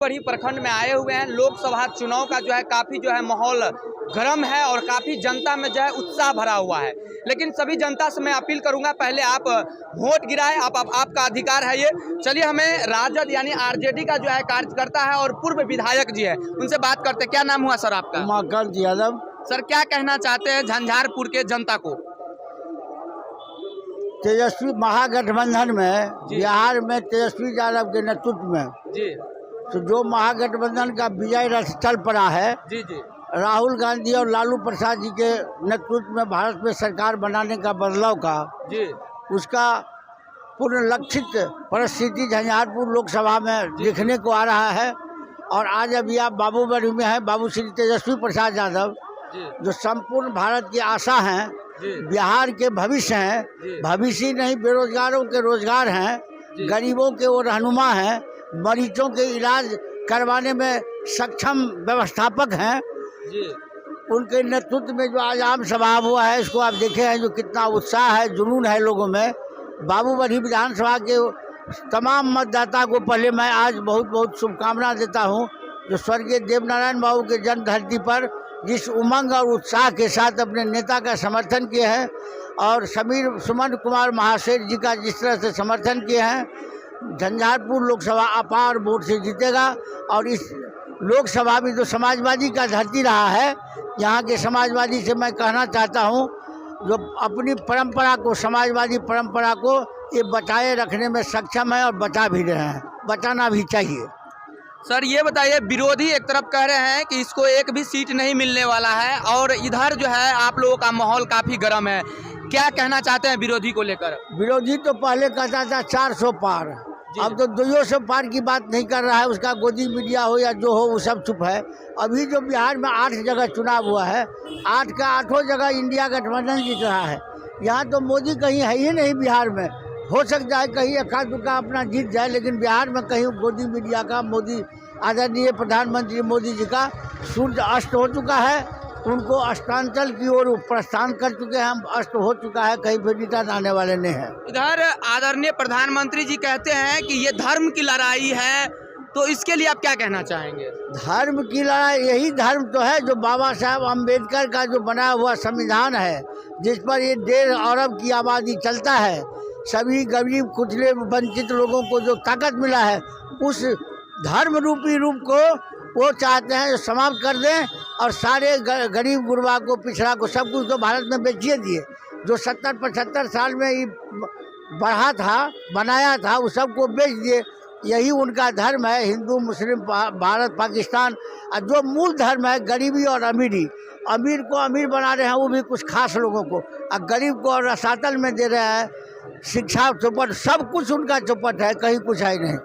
बड़ी प्रखंड में आए हुए हैं। लोकसभा चुनाव का जो है काफ़ी जो है माहौल गर्म है और काफ़ी जनता में जो है उत्साह भरा हुआ है। लेकिन सभी जनता से मैं अपील करूंगा, पहले आप वोट गिराएं, आपका अधिकार है ये। चलिए, हमें राजद यानी आरजेडी का जो है कार्यकर्ता है और पूर्व विधायक जी है, उनसे बात करते। क्या नाम हुआ सर आपका? उमाकांत यादव। सर, क्या कहना चाहते हैं झंझारपुर के जनता को? तेजस्वी महागठबंधन में बिहार में तेजस्वी यादव के नेतृत्व में जी तो जो महागठबंधन का विजय रथ चल पड़ा है, जी जी राहुल गांधी और लालू प्रसाद जी के नेतृत्व में भारत में सरकार बनाने का बदलाव का जी उसका पूर्ण लक्षित परिस्थिति झंझारपुर लोकसभा में देखने को आ रहा है। और आज अभी आप बाबूगढ़ में हैं, बाबू श्री तेजस्वी प्रसाद यादव जी जो संपूर्ण भारत की आशा हैं, जी बिहार के भविष्य हैं, भविष्य नहीं बेरोजगारों के रोजगार हैं, गरीबों के वो रहनुमा हैं, मरीजों के इलाज करवाने में सक्षम व्यवस्थापक हैं। जी उनके नेतृत्व में जो आज आम सभा हुआ है, इसको आप देखे हैं जो कितना उत्साह है, जुनून है लोगों में। बाबूगढ़ विधानसभा के तमाम मतदाता को पहले मैं आज बहुत बहुत शुभकामना देता हूं, जो स्वर्गीय देवनारायण बाबू के जन्म धरती पर जिस उमंग और उत्साह के साथ अपने नेता का समर्थन किए हैं और समीर सुमन कुमार महाशेठ जी का जिस तरह से समर्थन किए हैं, झंझारपुर लोकसभा अपार वोट से जीतेगा। और इस लोकसभा में जो समाजवादी का धरती रहा है, यहाँ के समाजवादी से मैं कहना चाहता हूँ जो अपनी परंपरा को, समाजवादी परंपरा को ये बचाए रखने में सक्षम है और बचा भी रहे हैं, बचाना भी चाहिए। सर, ये बताइए, विरोधी एक तरफ कह रहे हैं कि इसको एक भी सीट नहीं मिलने वाला है और इधर जो है आप लोगों का माहौल काफ़ी गर्म है। क्या कहना चाहते हैं विरोधी को लेकर? विरोधी तो पहले कहता था 400 पार, अब तो 200 पार की बात नहीं कर रहा है। उसका गोदी मीडिया हो या जो हो, वो सब चुप है। अभी जो बिहार में 8 जगह चुनाव हुआ है, 8 का 8 जगह इंडिया गठबंधन जीत रहा है। यहाँ तो मोदी कहीं है ही नहीं। बिहार में हो सकता है कहीं एका दुक्का अपना जीत जाए, लेकिन बिहार में कहीं गोदी मीडिया का, मोदी आदरणीय प्रधानमंत्री मोदी जी का सूर्य अस्त हो चुका है। उनको अस्तांचल की ओर प्रस्थान कर चुके हैं, अस्त हो चुका है, कहीं भी रिटर्न आने वाले नहीं है। इधर आदरणीय प्रधानमंत्री जी कहते हैं कि ये धर्म की लड़ाई है, तो इसके लिए आप क्या कहना चाहेंगे? धर्म की लड़ाई, यही धर्म तो है जो बाबा साहब अम्बेडकर का जो बनाया हुआ संविधान है, जिस पर ये 1.5 अरब की आबादी चलता है, सभी गरीब कुचले वंचित लोगों को जो ताकत मिला है, उस धर्म रूपी रूप को वो चाहते हैं समाप्त कर दें और सारे गरीब गुरबा को, पिछड़ा को, सब कुछ तो भारत में बेचिए दिए। जो 70-75 साल में ये बढ़ा था, बनाया था, वो सबको बेच दिए। यही उनका धर्म है, हिंदू मुस्लिम भारत पाकिस्तान। और जो मूल धर्म है गरीबी और अमीरी, अमीर को अमीर बना रहे हैं, वो भी कुछ खास लोगों को, और गरीब को रसातल में दे रहे हैं। शिक्षा चौपट, सब कुछ उनका चौपट है, कहीं कुछ है नहीं।